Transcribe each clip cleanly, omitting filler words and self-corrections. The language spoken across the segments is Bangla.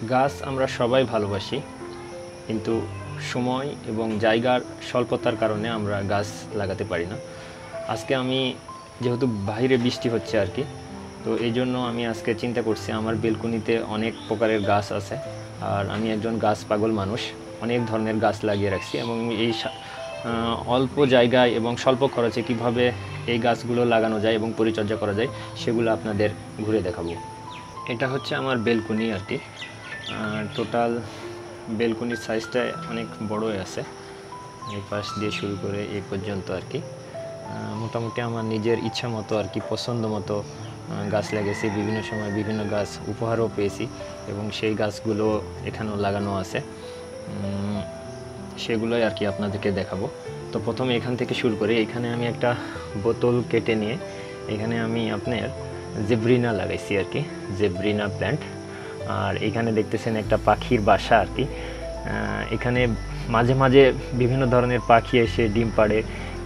গাছ আমরা সবাই ভালোবাসি, কিন্তু সময় এবং জায়গার স্বল্পতার কারণে আমরা গাছ লাগাতে পারি না। আজকে আমি যেহেতু বাইরে বৃষ্টি হচ্ছে আর কি, তো এই জন্য আমি আজকে চিন্তা করছি আমার বেলকনিতে অনেক প্রকারের গাছ আছে। আর আমি একজন গাছ পাগল মানুষ, অনেক ধরনের গাছ লাগিয়ে রাখছি এবং এই অল্প জায়গায় এবং স্বল্প খরচে কিভাবে এই গাছগুলো লাগানো যায় এবং পরিচর্যা করা যায় সেগুলো আপনাদের ঘুরে দেখাবো। এটা হচ্ছে আমার বেলকনি আর কি। টোটাল বেলকনির সাইজটা অনেক বড়ই আছে, এই পাশ দিয়ে শুরু করে এই পর্যন্ত আর কি। মোটামুটি আমার নিজের ইচ্ছা মতো আর কি, পছন্দ মতো গাছ লাগিয়েছি। বিভিন্ন সময় বিভিন্ন গাছ উপহারও পেয়েছি এবং সেই গাছগুলো এখানেও লাগানো আছে, সেগুলোই আর কি আপনাদেরকে দেখাবো। তো প্রথমে এখান থেকে শুরু করি। এখানে আমি একটা বোতল কেটে নিয়ে এখানে আমি আপনার জেব্রিনা লাগাইছি আর কি, জেব্রিনা প্ল্যান্ট। আর এখানে দেখতেছেন একটা পাখির বাসা আর কি। এখানে মাঝে মাঝে বিভিন্ন ধরনের পাখি এসে ডিম পাড়ে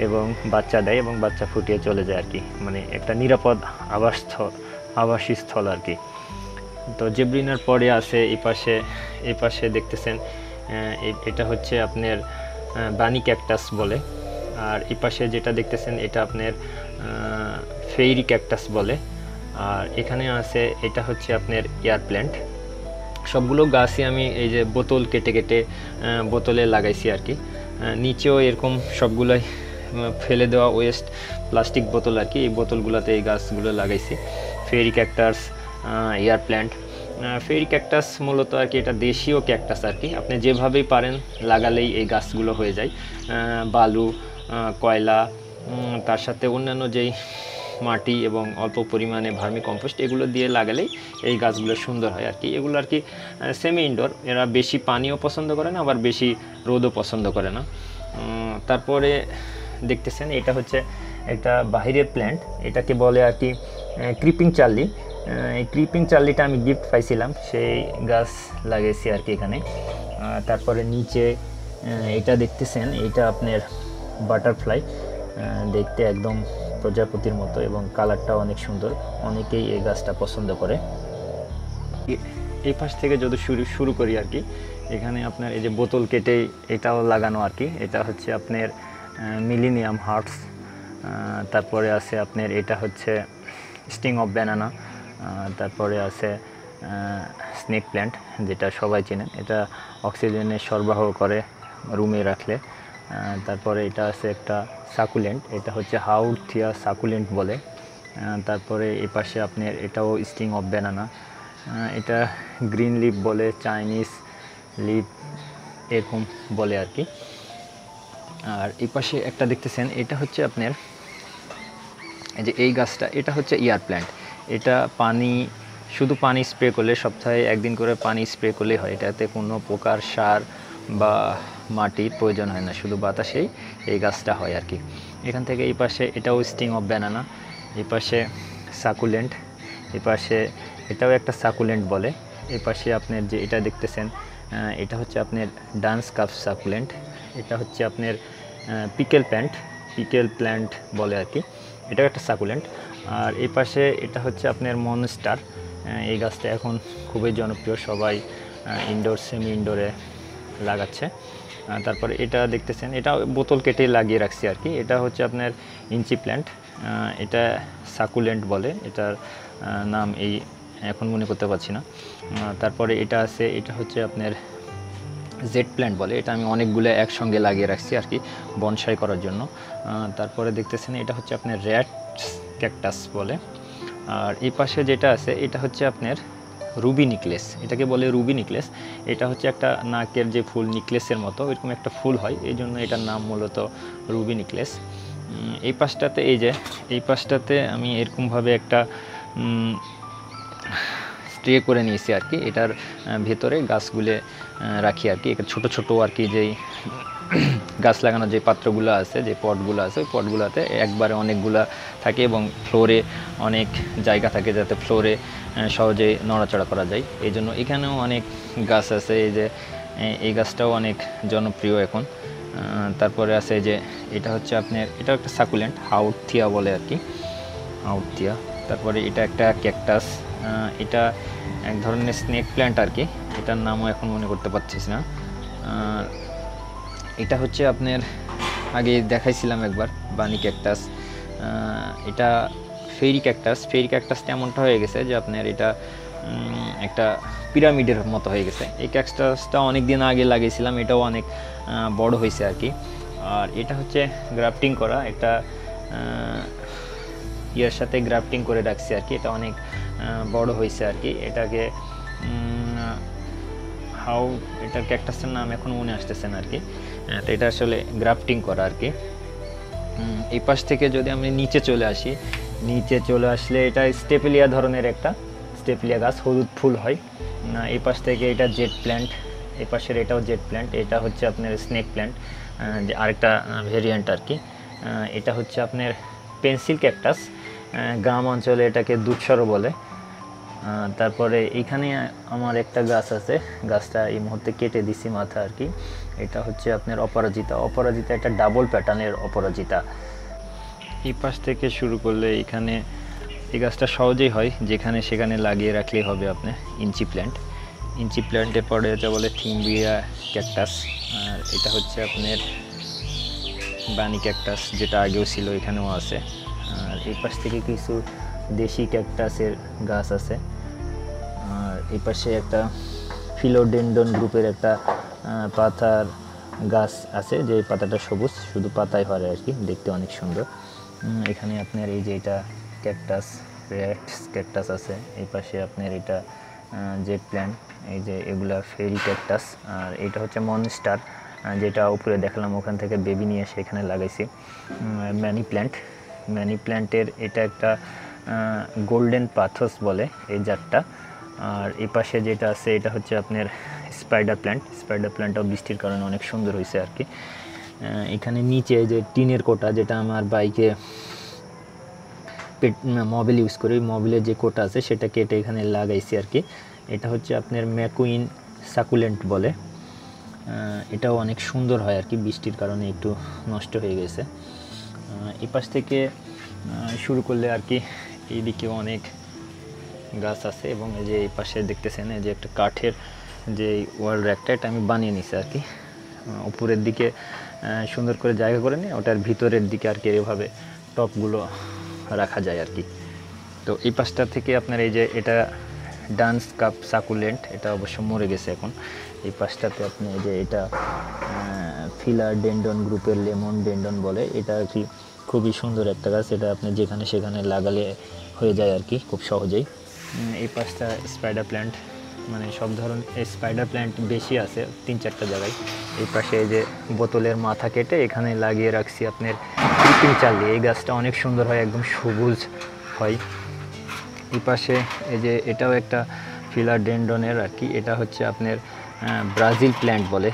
এবং বাচ্চা দেয় এবং বাচ্চা ফুটিয়ে চলে যায় আর কি, মানে একটা নিরাপদ আবাসস্থল আর কি। তো জেব্রিনার পরে আছে এই পাশে দেখতেছেন, এটা হচ্ছে আপনার বানি ক্যাকটাস বলে। আর এই পাশে যেটা দেখতেছেন এটা আপনার ফেইরি ক্যাকটাস বলে। আর এখানে আছে এটা হচ্ছে আপনার এয়ার প্ল্যান্ট। সবগুলো গাছই আমি এই যে বোতল কেটে কেটে বোতলে লাগাইছি আর কি। নিচেও এরকম সবগুলোই ফেলে দেওয়া ওয়েস্ট প্লাস্টিক বোতল আর কি, এই বোতলগুলোতে এই গাছগুলো লাগাইছি। ফেরি ক্যাকটাস, এয়ার প্ল্যান্ট। ফেরি ক্যাকটাস মূলত আর কি এটা দেশীয় ক্যাকটাস আর কি, আপনি যেভাবেই পারেন লাগালেই এই গাছগুলো হয়ে যায়। বালু, কয়লা, তার সাথে অন্যান্য যেই মাটি এবং অল্প পরিমাণে ভার্মি কম্পোস্ট এগুলো দিয়ে লাগালেই এই গাছগুলো সুন্দর হয় আর কি। এগুলো আর কি সেমি ইনডোর, এরা বেশি পানিও পছন্দ করে না, আবার বেশি রোদও পছন্দ করে না। তারপরে দেখতেছেন এটা হচ্ছে একটা বাহিরের প্ল্যান্ট, এটাকে বলে আর কি ক্রিপিং চার্লি। এই ক্রিপিং চার্লিটা আমি গিফট পাইছিলাম, সেই গাছ লাগিয়েছি আর কি এখানে। তারপরে নিচে এটা দেখতেছেন, এটা আপনার বাটারফ্লাই, দেখতে একদম প্রজাপতির মতো এবং কালারটাও অনেক সুন্দর, অনেকেই এই গাছটা পছন্দ করে। এই পাশ থেকে যদি শুরু করি আর কি, এখানে আপনার এই যে বোতল কেটে এটাও লাগানো আর কি, এটা হচ্ছে আপনার মিলেনিয়াম হার্টস। তারপরে আছে আপনার এটা হচ্ছে স্টিং অফ ব্যানানা। তারপরে আছে স্নেক প্ল্যান্ট, যেটা সবাই চেনেন, এটা অক্সিজেনের সরবরাহ করে রুমে রাখলে। তারপরে এটা আছে একটা সাকুলেন্ট, এটা হচ্ছে হাউথিয়া সাকুলেন্ট বলে। তারপরে এই পাশে আপনার এটাও স্টিং অফ ব্যানানা, এটা গ্রিন লিপ বলে, চাইনিজ লিপ এরকম বলে আর কি। আর এই পাশে একটা দেখতেছেন, এটা হচ্ছে আপনার এই যে এই গাছটা, এটা হচ্ছে এয়ার প্ল্যান্ট। এটা শুধু পানি স্প্রে করলে, সপ্তাহে একদিন করে পানি স্প্রে করলেই হয়, এটাতে কোনো প্রকার সার বা মাটির প্রয়োজন হয় না, শুধু বাতাসেই এই গাছটা হয় আর কি। এখান থেকে এই পাশে এটাও স্টিং অফ ব্যানানা, এই পাশে সাকুলেন্ট, এই পাশে এটাও একটা সাকুলেন্ট বলে। এই পাশে আপনার যে এটা দেখতেছেন, এটা হচ্ছে আপনার ডান্স কাপ সাকুলেন্ট, এটা হচ্ছে আপনার পিকেল প্ল্যান্ট বলে আর কি, এটাও একটা সাকুলেন্ট। আর এই পাশে এটা হচ্ছে আপনার মনস্টার, এই গাছটা এখন খুবই জনপ্রিয়, সবাই ইনডোর সেমি ইনডোরে লাগাচ্ছে। তারপরে এটা দেখতেছেন, এটা বোতল কেটে লাগিয়ে রাখছি আর কি, এটা হচ্ছে আপনার ইঞ্চি প্ল্যান্ট, এটা সাকুলেন্ট বলে, এটার নাম এই এখন মনে করতে পারছি না। তারপরে এটা আছে, এটা হচ্ছে আপনার জেড প্ল্যান্ট বলে, এটা আমি অনেকগুলো একসঙ্গে লাগিয়ে রাখছি আর কি বনসাই করার জন্য। তারপরে দেখতেছেন এটা হচ্ছে আপনার রেড ক্যাকটাস বলে। আর এই পাশে যেটা আছে এটা হচ্ছে আপনার রুবি নিকলেস, এটাকে বলে রুবি নিকলেস। এটা হচ্ছে একটা নাকের যে ফুল নিকলেসের মতো এরকম একটা ফুল হয়, এই জন্য এটার নাম মূলত রুবি নিকলেস। এই পাশটাতে আমি এরকমভাবে একটা স্ট্রে করে নিয়েছি আর কি, এটার ভেতরে গাছগুলো রাখি আর কি, ছোট ছোট আর কি যেই গাছ লাগানোর যে পাত্রগুলো আছে, যে পটগুলো আছে, ওই পটগুলোতে একবারে অনেকগুলা থাকে এবং ফ্লোরে অনেক জায়গা থাকে যাতে ফ্লোরে সহজে নড়াচড়া করা যায়, এই জন্য এখানেও অনেক গাছ আছে। এই যে এই গাছটাও অনেক জনপ্রিয় এখন। তারপরে আছে যে এটা হচ্ছে আপনার, এটা একটা সাকুলেন্ট, হাউথিয়া বলে আর কি, হাউথিয়া। তারপরে এটা একটা ক্যাকটাস, এটা এক ধরনের স্নেক প্ল্যান্ট আর কি, এটার নামও এখন মনে করতে পারছিস না। এটা হচ্ছে আপনার আগে দেখাইছিলাম একবার বানি ক্যাকটাস। এটা ফেরি ক্যাকটাস। ফেরি ক্যাকটাসটা এমনটা হয়ে গেছে যে আপনার এটা একটা পিরামিডের মতো হয়ে গেছে। এই ক্যাকটাসটা অনেক দিন আগে লাগিয়েছিলাম, এটাও অনেক বড় হয়েছে আর কি। আর এটা হচ্ছে গ্রাফটিং করা, একটা ইয়ার সাথে গ্রাফটিং করে রাখছি আর কি। এটা অনেক বড় হয়েছে আর কি। এটাকে এটার ক্যাকটাসের নাম এখন মনে আসতেছে না আর কি। তো এটা আসলে গ্রাফটিং করা আর কি। এই পাশ থেকে যদি আমি নিচে চলে আসি, নিচে চলে আসলে এটা স্টেপেলিয়া ধরনের একটা স্টেপেলিয়া গাছ, হলুদ ফুল হয়। এই পাশ থেকে এটা জেট প্ল্যান্ট, এই পাশের এটাও জেট প্ল্যান্ট। এটা হচ্ছে আপনার স্নেক প্ল্যান্ট, যে আরেকটা ভেরিয়েন্ট আর কি। এটা হচ্ছে আপনার পেন্সিল ক্যাকটাস, গ্রাম অঞ্চলে এটাকে দুধসরও বলে। তারপরে এইখানে আমার একটা গাছ আছে, গাছটা এই মুহূর্তে কেটে দিছি মাথা আর কি। এটা হচ্ছে আপনার অপরাজিতা। অপরাজিতা একটা ডাবল প্যাটার্নের অপরাজিতা। এই পাশ থেকে শুরু করলে এখানে এই গাছটা সহজেই হয়, যেখানে সেখানে লাগিয়ে রাখলেই হবে আপনার ইঞ্চি প্ল্যান্ট। ইঞ্চি প্ল্যান্টের পরে এটা বলে থিম্বিয়া ক্যাকটাস। আর এটা হচ্ছে আপনার বানি ক্যাকটাস, যেটা আগেও ছিল এখানেও আছে। আর এই পাশ থেকে কিছু দেশি ক্যাকটাসের গাছ আছে। আর এই পাশে একটা ফিলোডেন্ডন গ্রুপের একটা পাতার গাছ আছে, যে পাতাটা সবুজ, শুধু পাতাই হয় আর কি, দেখতে অনেক সুন্দর। এখানে আপনার এই যে এটা ক্যাকটাস, রেডস ক্যাকটাস আছে। এই পাশে আপনার এটা জেট প্ল্যান্ট, এই যে এগুলা ফেরি ক্যাকটাস। আর এটা হচ্ছে মনস্টার, যেটা উপরে দেখলাম, ওখান থেকে বেবি নিয়ে এসে এখানে লাগাইছি। ম্যানি প্ল্যান্ট, ম্যানি প্ল্যান্টের এটা একটা গোল্ডেন পাথস বলে এই জাতটা। আর এই পাশে যেটা আছে এটা হচ্ছে আপনার স্পাইডার প্ল্যান্ট। স্পাইডার প্ল্যান্টটাও বৃষ্টির কারণে অনেক সুন্দর হয়েছে আর কি। এখানে নিচে যে টিনের কোটা, যেটা আমার বাইকে মোবিল ইউজ করি, মোবিলের যে কোটা আছে সেটা কেটে এখানে লাগাইছি আর কি। এটা হচ্ছে আপনার ম্যাকুইন সাকুলেন্ট বলে। এটাও অনেক সুন্দর হয় আর কি, বৃষ্টির কারণে একটু নষ্ট হয়ে গেছে। এই পাশ থেকে শুরু করলে আর কি এইদিকে অনেক গাছ আছে। এবং এই যে এই পাশে দেখতেছেন এই যে একটা কাঠের যে ওয়াল র্যাকটা, এটা আমি বানিয়ে নিছি আর কি। উপরের দিকে সুন্দর করে জায়গা করে নিয়ে ওটার ভিতরের দিকে আর কি এভাবে টপগুলো রাখা যায় আর কি। তো এই পাশটা থেকে আপনার এই যে এটা ডান্স কাপ সাকুলেন্ট, এটা অবশ্য মরে গেছে এখন। এই পাশটাতে আপনি এই যে এটা ফিলাডেন্ডন গ্রুপের লেমন ডেন্ডন বলে, এটা আর কি খুবই সুন্দর একটা গাছ। এটা আপনি যেখানে সেখানে লাগালে হয়ে যায় আর কি খুব সহজেই। এই পাশটা স্পাইডার প্ল্যান্ট, মানে সব ধরনের স্পাইডার প্ল্যান্ট বেশি আছে 3-4টা জায়গায়। এই পাশে এই যে বোতলের মাথা কেটে এখানে লাগিয়ে রাখছি আপনার ক্রিপিং চার্লি। এই গাছটা অনেক সুন্দর হয়, একদম সবুজ হয়। এই পাশে এই যে এটাও একটা ফিলাডেন্ডনের আর কি। এটা হচ্ছে আপনার ব্রাজিল প্ল্যান্ট বলে,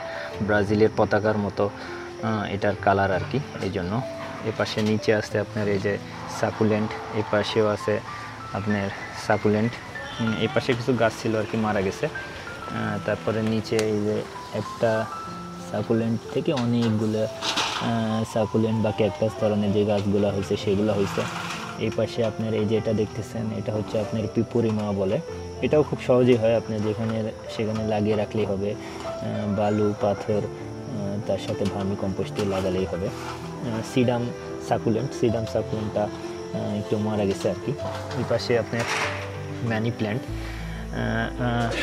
ব্রাজিলের পতাকার মতো এটার কালার আর কি, এই জন্য। এ পাশে নিচে আসতে আপনার এই যে সাকুলেন্ট, এই পাশেও আছে আপনার সাকুলেন্ট। এই পাশে কিছু গাছ ছিল আর কি, মারা গেছে। তারপরে নিচে এই যে একটা সাকুলেন্ট থেকে অনেকগুলো সাকুলেন্ট বা ক্যাকটাস ধরনের যে গাছগুলো হয়েছে সেগুলো হয়েছে। এই পাশে আপনার এই যে এটা দেখতেছেন, এটা হচ্ছে আপনার পিপরিমা বলে। এটাও খুব সহজেই হয়, আপনি যেখানে সেখানে লাগিয়ে রাখলেই হবে। বালু, পাথর, তার সাথে ভার্মি কম্পোস্ট দিয়ে লাগালেই হবে। সিডাম সাকুলেন্টটা একটু মারা গেছে আর কি। এই পাশে আপনার ম্যানি প্ল্যান্ট।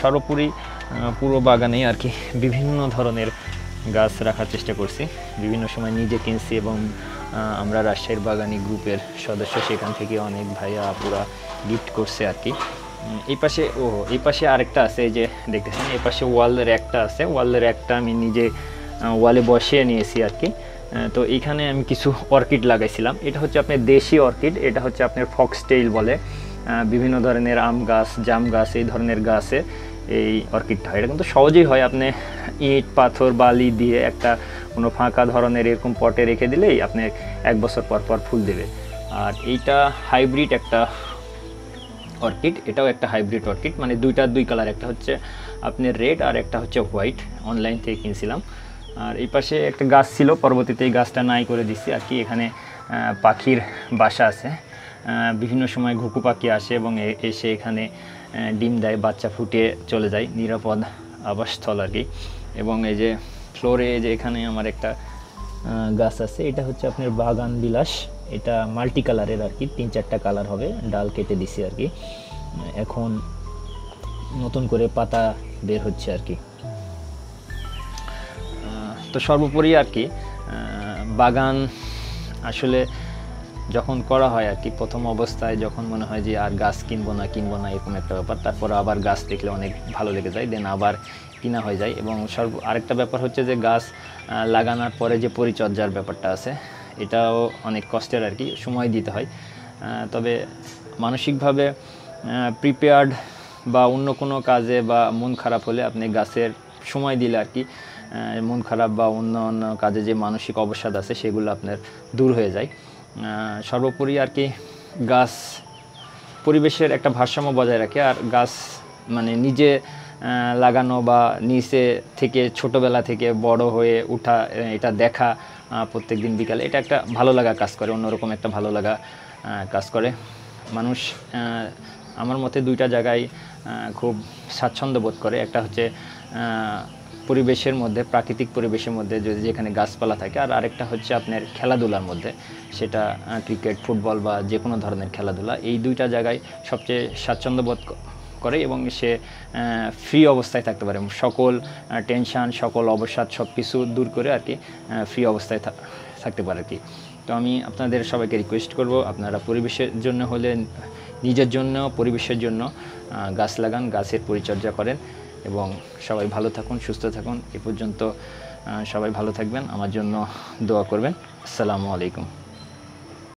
সর্বোপরি পুরো বাগানেই আর কি বিভিন্ন ধরনের গাছ রাখার চেষ্টা করছি। বিভিন্ন সময় নিজে কিনছি এবং আমরা রাজশাহীর বাগানি গ্রুপের সদস্য, সেখান থেকে অনেক ভাইয়া আপুরা গিফট করছে আর কি। এই পাশে আরেকটা আছে, এই যে দেখতেছেন এই পাশে ওয়াল র্যাকটা আছে। ওয়াল র্যাকটা আমি নিজে ওয়ালে বসিয়ে নিয়েছি আর কি। তো এইখানে আমি কিছু অর্কিড লাগাইছিলাম। এটা হচ্ছে আপনার দেশি অর্কিড, এটা হচ্ছে আপনার ফক্সটেইল বলে। বিভিন্ন ধরনের আম গাছ, জাম গাছ, এই ধরনের গাছে এই অর্কিডটা হয়। এটা কিন্তু সহজেই হয়, আপনি ইট, পাথর, বালি দিয়ে একটা কোনো ফাঁকা ধরনের এরকম পটে রেখে দিলেই আপনি 1 বছর পর পর ফুল দেবে। আর এইটা হাইব্রিড একটা অর্কিড, এটাও একটা হাইব্রিড অর্কিড, মানে দুই কালার, একটা হচ্ছে আপনার রেড আর একটা হচ্ছে হোয়াইট। অনলাইন থেকে কিনছিলাম। আর এই পাশে একটা গাছ ছিল, পরবর্তীতে এই গাছটা নাই করে দিচ্ছি আর কি। এখানে পাখির বাসা আছে, বিভিন্ন সময় ঘুঘু পাখি আসে এবং এসে এখানে ডিম দেয়, বাচ্চা ফুটিয়ে চলে যায়। নিরাপদ আবাসস্থল আর কি। এবং এই যে ফ্লোরে যে এখানে আমার একটা গাছ আছে, এটা হচ্ছে আপনার বাগান বিলাস। এটা মাল্টি কালারের আর কি, 3-4টা কালার হবে, ডাল কেটে দিছি আর কি। এখন নতুন করে পাতা বের হচ্ছে আর কি। তো সর্বোপরি আর কি বাগান আসলে যখন করা হয় আর কি, প্রথম অবস্থায় যখন মনে হয় যে আর গাছ কিনবো না এরকম একটা ব্যাপার, তারপর আবার গাছ দেখলে অনেক ভালো লেগে যায়, দেন আবার কিনা হয়ে যায়। এবং আরেকটা ব্যাপার হচ্ছে যে গাছ লাগানোর পরে যে পরিচর্যার ব্যাপারটা আছে, এটাও অনেক কষ্টের আর কি, সময় দিতে হয়। তবে মানসিকভাবে প্রিপেয়ার্ড বা অন্য কোনো কাজে বা মন খারাপ হলে আপনি গাছের সময় দিলে আর কি মন খারাপ বা অন্য অন্য কাজে যে মানসিক অবসাদ আছে সেগুলো আপনার দূর হয়ে যায়। সর্বোপরি আর কি গাছ পরিবেশের একটা ভারসাম্য বজায় রাখে। আর গাছ মানে নিজে লাগানো বা নিচে থেকে ছোটোবেলা থেকে বড় হয়ে ওঠা, এটা দেখা প্রত্যেক দিন বিকালে, এটা একটা ভালো লাগা কাজ করে, অন্যরকম একটা ভালো লাগা কাজ করে। মানুষ আমার মতে 2টা জায়গায় খুব স্বাচ্ছন্দ্য বোধ করে। একটা হচ্ছে পরিবেশের মধ্যে, প্রাকৃতিক পরিবেশের মধ্যে যদি যেখানে গাছপালা থাকে, আর আরেকটা হচ্ছে আপনার খেলাধুলার মধ্যে, সেটা ক্রিকেট, ফুটবল বা যে কোনো ধরনের খেলাধুলা। এই 2টা জায়গায় সবচেয়ে স্বাচ্ছন্দ্য বোধ করে এবং সে ফ্রি অবস্থায় থাকতে পারে, সকল টেনশান, সকল অবসাদ সব কিছু দূর করে আর কি ফ্রি অবস্থায় থাকতে পারে আর কি। তো আমি আপনাদের সবাইকে রিকোয়েস্ট করব, আপনারা পরিবেশের জন্য হলে নিজের জন্য, পরিবেশের জন্য গাছ লাগান, গাছের পরিচর্যা করেন এবং সবাই ভালো থাকুন, সুস্থ থাকুন। এ পর্যন্ত সবাই ভালো থাকবেন, আমার জন্য দোয়া করবেন। আসসালামু আলাইকুম।